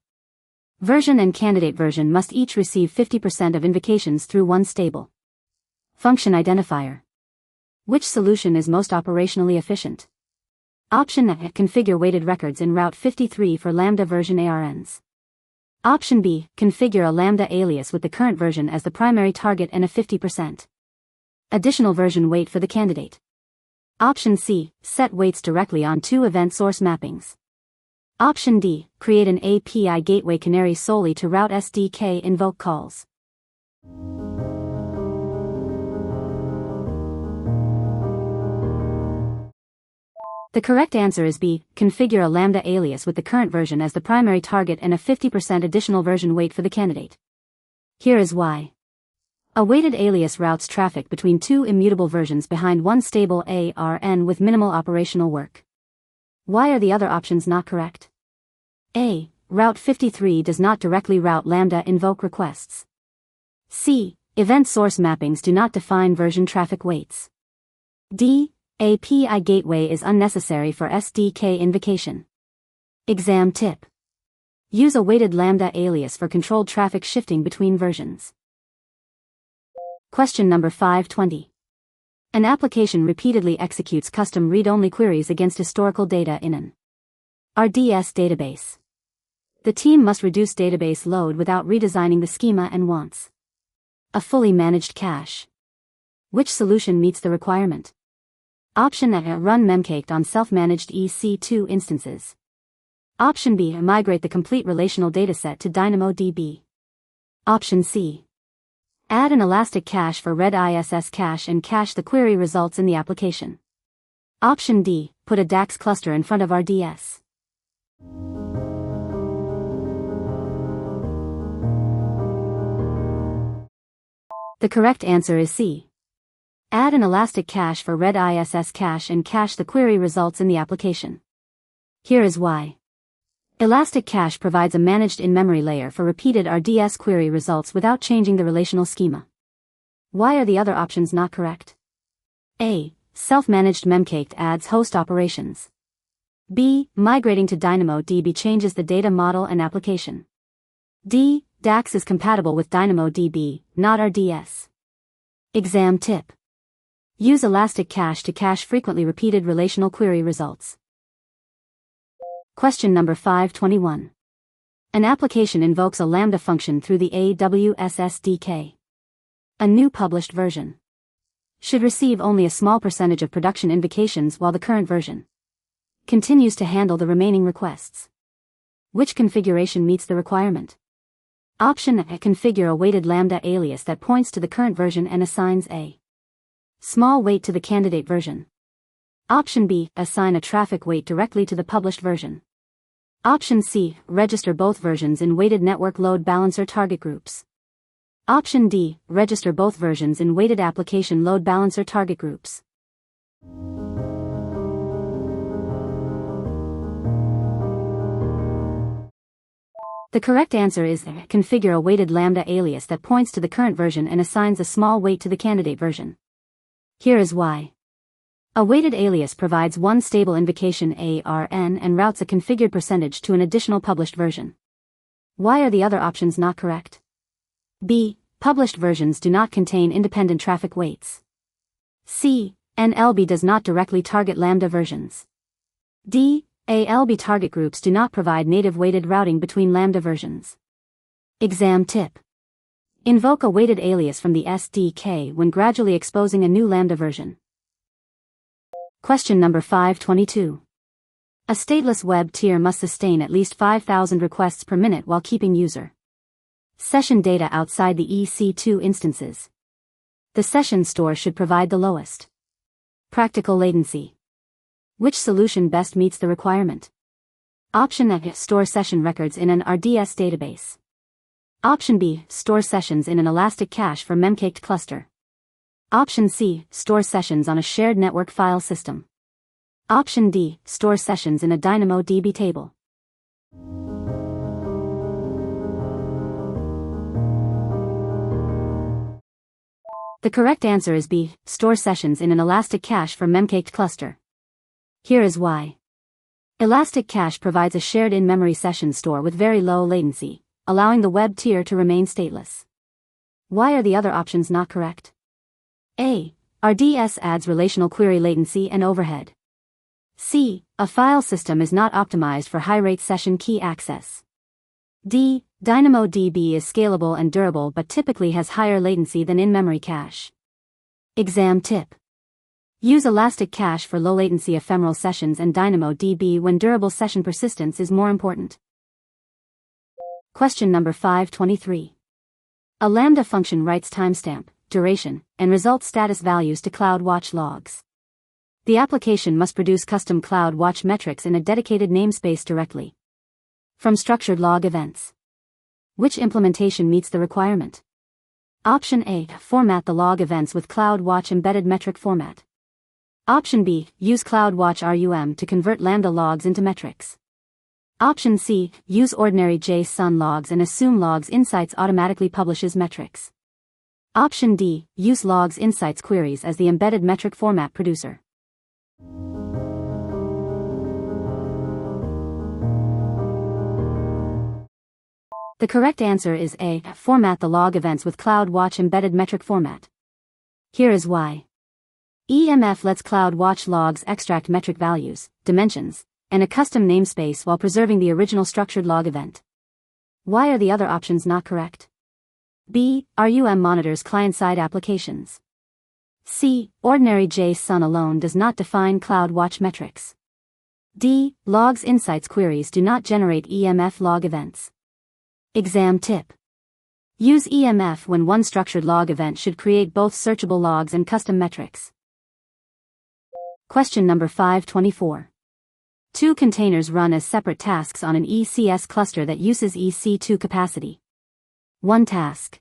version and candidate version must each receive 50% of invocations through one stable function identifier. Which solution is most operationally efficient? Option A, configure weighted records in Route 53 for Lambda version ARNs. Option B, configure a Lambda alias with the current version as the primary target and a 50% additional version weight for the candidate. Option C, set weights directly on two event source mappings. Option D, create an API gateway canary solely to route SDK invoke calls. The correct answer is B, configure a Lambda alias with the current version as the primary target and a 50% additional version weight for the candidate. Here is why. A weighted alias routes traffic between two immutable versions behind one stable ARN with minimal operational work. Why are the other options not correct? A, Route 53 does not directly route Lambda invoke requests. C, event source mappings do not define version traffic weights. D, API gateway is unnecessary for SDK invocation. Exam tip. Use a weighted Lambda alias for controlled traffic shifting between versions. Question number 520. An application repeatedly executes custom read-only queries against historical data in an RDS database. The team must reduce database load without redesigning the schema and wants a fully managed cache. Which solution meets the requirement? Option A, run memcached on self-managed EC2 instances. Option B, migrate the complete relational dataset to DynamoDB. Option C, add an elastic cache for RED-ISS cache and cache the query results in the application. Option D, put a DAX cluster in front of RDS. The correct answer is C. Add an elastic cache for RED-ISS cache and cache the query results in the application. Here is why. Elastic cache provides a managed in-memory layer for repeated RDS query results without changing the relational schema. Why are the other options not correct? A, self-managed memcached adds host operations. B, migrating to DynamoDB changes the data model and application. D, DAX is compatible with DynamoDB, not RDS. Exam tip. Use elastic cache to cache frequently repeated relational query results. Question number 521. An application invokes a Lambda function through the AWS SDK. A new published version should receive only a small percentage of production invocations while the current version continues to handle the remaining requests. Which configuration meets the requirement? Option A, configure a weighted Lambda alias that points to the current version and assigns a small weight to the candidate version. Option B, assign a traffic weight directly to the published version. Option C, register both versions in weighted network load balancer target groups. Option D, register both versions in weighted application load balancer target groups. The correct answer is configure a weighted lambda alias that points to the current version and assigns a small weight to the candidate version. Here is why. A weighted alias provides one stable invocation ARN and routes a configured percentage to an additional published version. Why are the other options not correct? B. Published versions do not contain independent traffic weights. C. NLB does not directly target lambda versions. D. ALB target groups do not provide native weighted routing between lambda versions. Exam tip. Invoke a weighted alias from the SDK when gradually exposing a new lambda version. Question number 522. A stateless web tier must sustain at least 5,000 requests per minute while keeping user session data outside the EC2 instances. The session store should provide the lowest practical latency. Which solution best meets the requirement? Option A. Store session records in an RDS database. Option B. Store sessions in an elastic cache for memcached cluster. Option C. Store sessions on a shared network file system. Option D. Store sessions in a DynamoDB table. The correct answer is B. Store sessions in an elastic cache for memcached cluster. Here is why. Elastic Cache provides a shared in-memory session store with very low latency, allowing the web tier to remain stateless. Why are the other options not correct? A. RDS adds relational query latency and overhead. C. A file system is not optimized for high-rate session key access. D. DynamoDB is scalable and durable but typically has higher latency than in-memory cache. Exam tip. Use Elastic Cache for low-latency ephemeral sessions and DynamoDB when durable session persistence is more important. Question number 523. A Lambda function writes timestamp, duration, and result status values to CloudWatch logs. The application must produce custom CloudWatch metrics in a dedicated namespace directly from structured log events. Which implementation meets the requirement? Option A. Format the log events with CloudWatch embedded metric format. Option B. Use CloudWatch RUM to convert Lambda logs into metrics. Option C. Use ordinary JSON logs and assume Logs Insights automatically publishes metrics. Option D. Use Logs Insights queries as the embedded metric format producer. The correct answer is A. Format the log events with CloudWatch embedded metric format. Here is why. EMF lets CloudWatch logs extract metric values, dimensions, and a custom namespace while preserving the original structured log event. Why are the other options not correct? B. RUM monitors client-side applications. C. Ordinary JSON alone does not define CloudWatch metrics. D. Logs Insights queries do not generate EMF log events. Exam tip. Use EMF when one structured log event should create both searchable logs and custom metrics. Question number 524. Two containers run as separate tasks on an ECS cluster that uses EC2 capacity. One task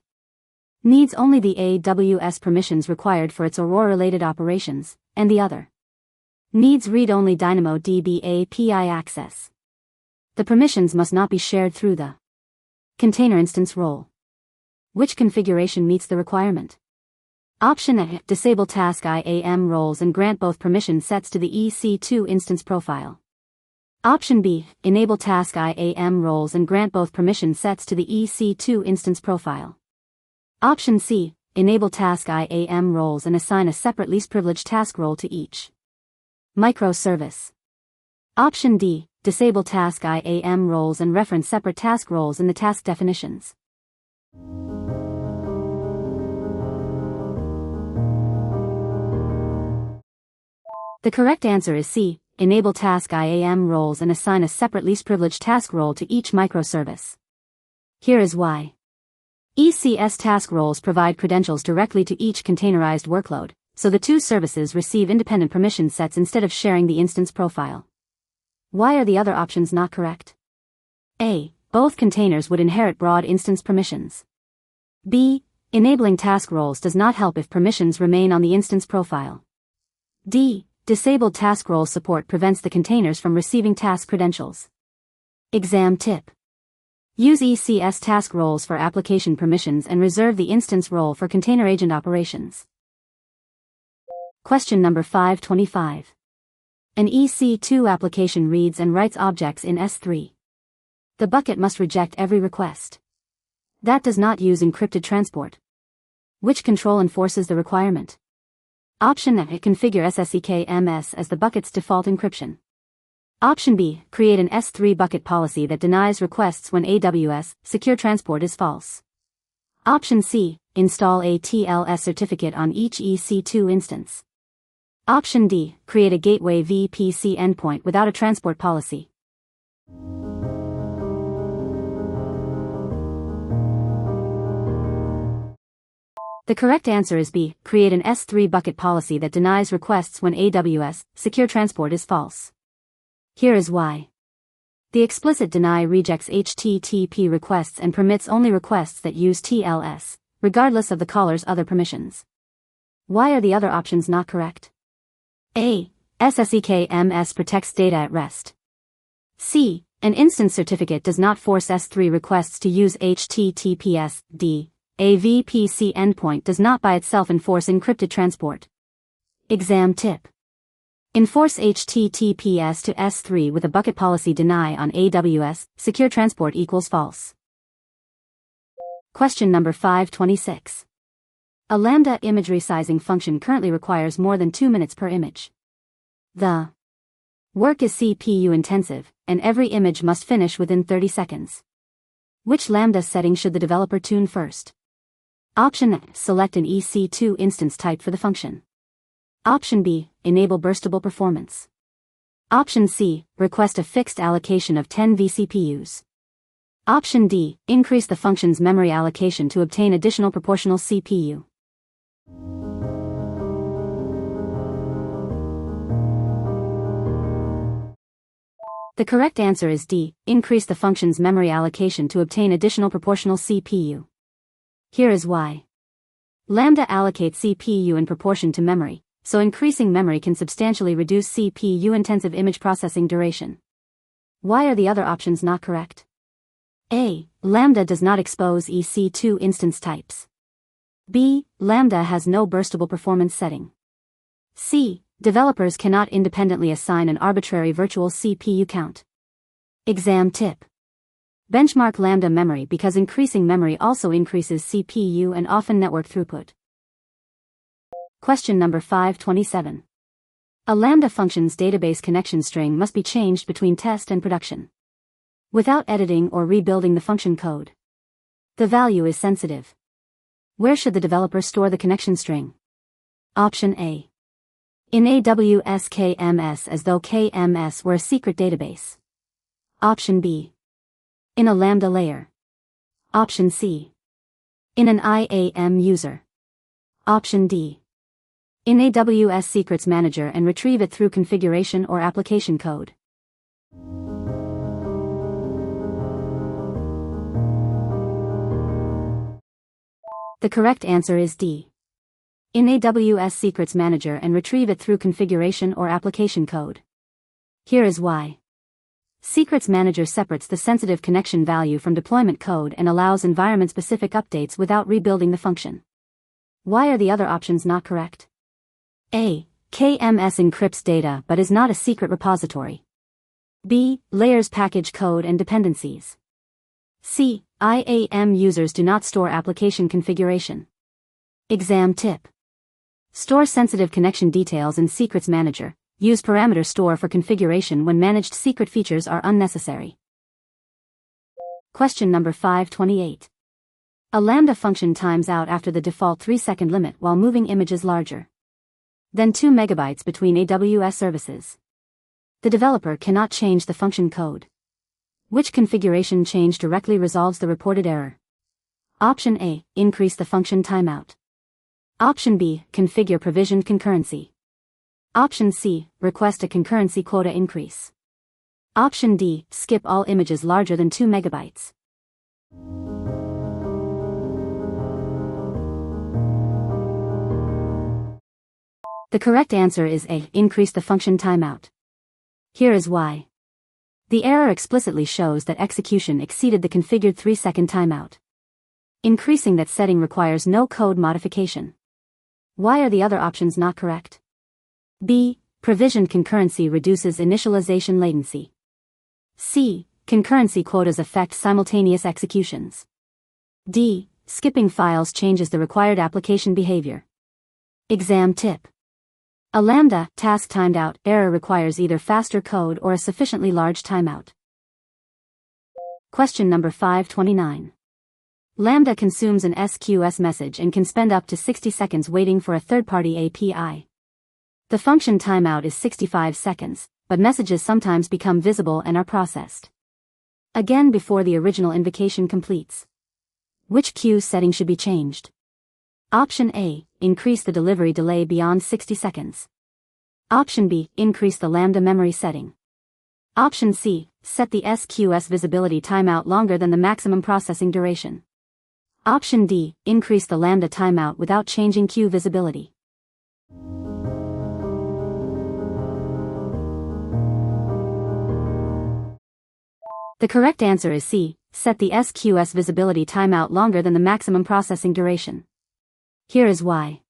needs only the AWS permissions required for its Aurora-related operations, and the other needs read-only DynamoDB API access. The permissions must not be shared through the container instance role. Which configuration meets the requirement? Option A. Disable task IAM roles and grant both permission sets to the EC2 instance profile. Option B. Enable task IAM roles and grant both permission sets to the EC2 instance profile. Option C. Enable task IAM roles and assign a separate least privileged task role to each microservice. Option D. Disable task IAM roles and reference separate task roles in the task definitions. The correct answer is C. Enable task IAM roles and assign a separate least privileged task role to each microservice. Here is why. ECS task roles provide credentials directly to each containerized workload, so the two services receive independent permission sets instead of sharing the instance profile. Why are the other options not correct? A. Both containers would inherit broad instance permissions. B. Enabling task roles does not help if permissions remain on the instance profile. D. Disabled task role support prevents the containers from receiving task credentials. Exam tip. Use ECS task roles for application permissions and reserve the instance role for container agent operations. Question number 525. An EC2 application reads and writes objects in S3. The bucket must reject every request that does not use encrypted transport. Which control enforces the requirement? Option A. Configure SSEKMS as the bucket's default encryption. Option B. Create an S3 bucket policy that denies requests when AWS Secure Transport is false. Option C. Install a TLS certificate on each EC2 instance. Option D. Create a gateway VPC endpoint without a transport policy. The correct answer is B. Create an S3 bucket policy that denies requests when AWS Secure Transport is false. Here is why. The explicit deny rejects HTTP requests and permits only requests that use TLS, regardless of the caller's other permissions. Why are the other options not correct? A. SSEKMS protects data at rest. C. An instance certificate does not force S3 requests to use HTTPS. D. A VPC endpoint does not by itself enforce encrypted transport. Exam tip. Enforce HTTPS to S3 with a bucket policy deny on AWS Secure Transport equals false. Question number 526. A lambda image resizing function currently requires more than 2 minutes per image. The work is CPU intensive, and every image must finish within 30 seconds. Which lambda setting should the developer tune first? Option A. Select an EC2 instance type for the function. Option B. Enable burstable performance. Option C. Request a fixed allocation of 10 vCPUs. Option D. Increase the function's memory allocation to obtain additional proportional CPU. The correct answer is D. Increase the function's memory allocation to obtain additional proportional CPU. Here is why. Lambda allocates CPU in proportion to memory, so increasing memory can substantially reduce CPU-intensive image processing duration. Why are the other options not correct? A. Lambda does not expose EC2 instance types. B. Lambda has no burstable performance setting. C. Developers cannot independently assign an arbitrary virtual CPU count. Exam tip. Benchmark lambda memory because increasing memory also increases CPU and often network throughput. Question number 527. A lambda function's database connection string must be changed between test and production without editing or rebuilding the function code. The value is sensitive. Where should the developer store the connection string? Option A. In AWS KMS as though KMS were a secret database. Option B. In a lambda layer. Option C. In an IAM user. Option D. In AWS Secrets Manager and retrieve it through configuration or application code. The correct answer is D. In AWS Secrets Manager and retrieve it through configuration or application code. Here is why. Secrets Manager separates the sensitive connection value from deployment code and allows environment-specific updates without rebuilding the function. Why are the other options not correct? A. KMS encrypts data but is not a secret repository. B. Layers package code and dependencies. C. IAM users do not store application configuration. Exam tip. Store sensitive connection details in Secrets Manager. Use parameter store for configuration when managed secret features are unnecessary. Question number 528. A lambda function times out after the default 3-second limit while moving images larger than 2 megabytes between AWS services. The developer cannot change the function code. Which configuration change directly resolves the reported error? Option A. Increase the function timeout. Option B. Configure provisioned concurrency. Option C. Request a concurrency quota increase. Option D. Skip all images larger than 2 megabytes. The correct answer is A. Increase the function timeout. Here is why. The error explicitly shows that execution exceeded the configured 3-second timeout. Increasing that setting requires no code modification. Why are the other options not correct? B. Provisioned concurrency reduces initialization latency. C. Concurrency quotas affect simultaneous executions. D. Skipping files changes the required application behavior. Exam tip. A Lambda task timed out error requires either faster code or a sufficiently large timeout. Question number 529. Lambda consumes an SQS message and can spend up to 60 seconds waiting for a third-party API. The function timeout is 65 seconds, but messages sometimes become visible and are processed again before the original invocation completes. Which queue setting should be changed? Option A. Increase the delivery delay beyond 60 seconds. Option B. Increase the Lambda memory setting. Option C. Set the SQS visibility timeout longer than the maximum processing duration. Option D. Increase the Lambda timeout without changing queue visibility. The correct answer is C. Set the SQS visibility timeout longer than the maximum processing duration. Here is why.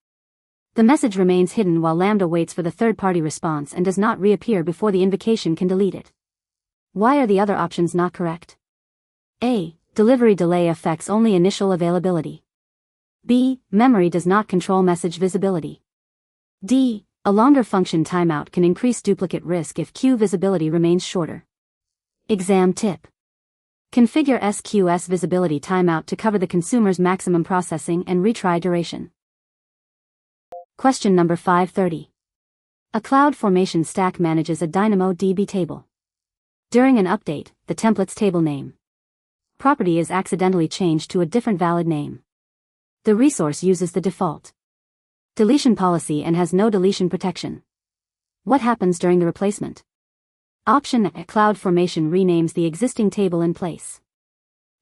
The message remains hidden while Lambda waits for the third-party response and does not reappear before the invocation can delete it. Why are the other options not correct? A. Delivery delay affects only initial availability. B. Memory does not control message visibility. D. A longer function timeout can increase duplicate risk if queue visibility remains shorter. Exam tip. Configure SQS visibility timeout to cover the consumer's maximum processing and retry duration. Question number 530. A CloudFormation stack manages a DynamoDB table. During an update, the template's table name property is accidentally changed to a different valid name. The resource uses the default deletion policy and has no deletion protection. What happens during the replacement? Option A. CloudFormation renames the existing table in place.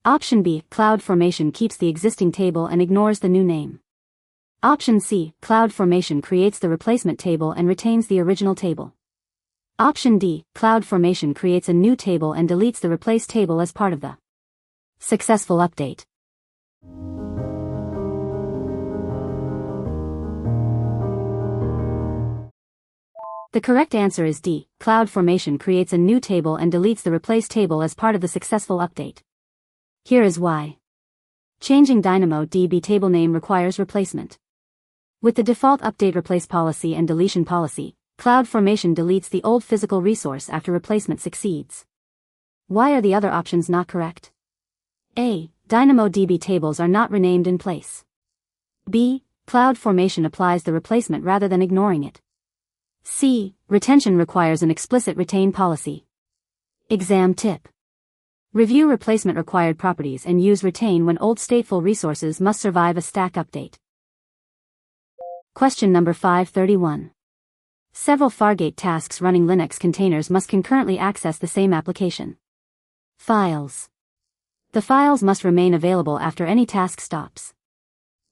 Option B. CloudFormation keeps the existing table and ignores the new name. Option C. CloudFormation creates the replacement table and retains the original table. Option D. CloudFormation creates a new table and deletes the replaced table as part of the successful update. The correct answer is D. CloudFormation creates a new table and deletes the replaced table as part of the successful update. Here is why. Changing DynamoDB table name requires replacement. With the default update replace policy and deletion policy, CloudFormation deletes the old physical resource after replacement succeeds. Why are the other options not correct? A. DynamoDB tables are not renamed in place. B. CloudFormation applies the replacement rather than ignoring it. C. Retention requires an explicit retain policy. Exam tip. Review replacement required properties and use retain when old stateful resources must survive a stack update. Question number 531. Several Fargate tasks running Linux containers must concurrently access the same application. Files. The files must remain available after any task stops.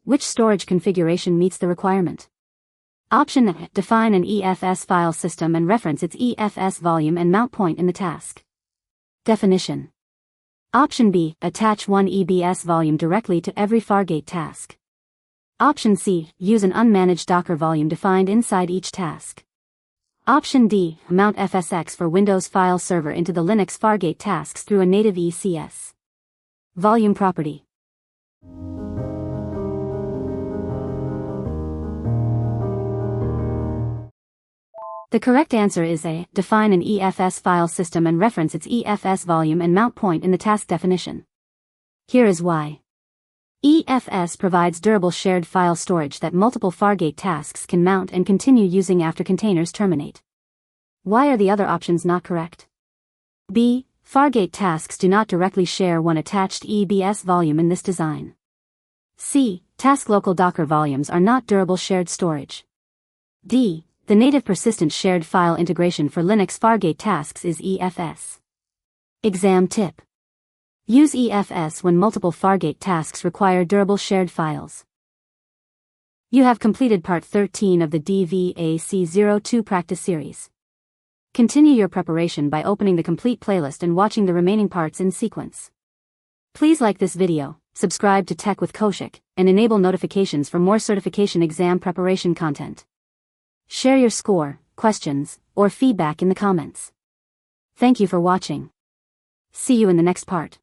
Which storage configuration meets the requirement? Option A. Define an EFS file system and reference its EFS volume and mount point in the task definition. Option B. Attach one EBS volume directly to every Fargate task. Option C. Use an unmanaged Docker volume defined inside each task. Option D. Mount FSX for Windows file server into the Linux Fargate tasks through a native ECS volume property. The correct answer is A. Define an EFS file system and reference its EFS volume and mount point in the task definition. Here is why. EFS provides durable shared file storage that multiple Fargate tasks can mount and continue using after containers terminate. Why are the other options not correct? B. Fargate tasks do not directly share one attached EBS volume in this design. C. Task local Docker volumes are not durable shared storage. D. The native persistent shared file integration for Linux Fargate tasks is EFS. Exam tip. Use EFS when multiple Fargate tasks require durable shared files. You have completed part 13 of the DVA-C02 practice series. Continue your preparation by opening the complete playlist and watching the remaining parts in sequence. Please like this video, subscribe to Tech with Kaushik, and enable notifications for more certification exam preparation content. Share your score, questions, or feedback in the comments. Thank you for watching. See you in the next part.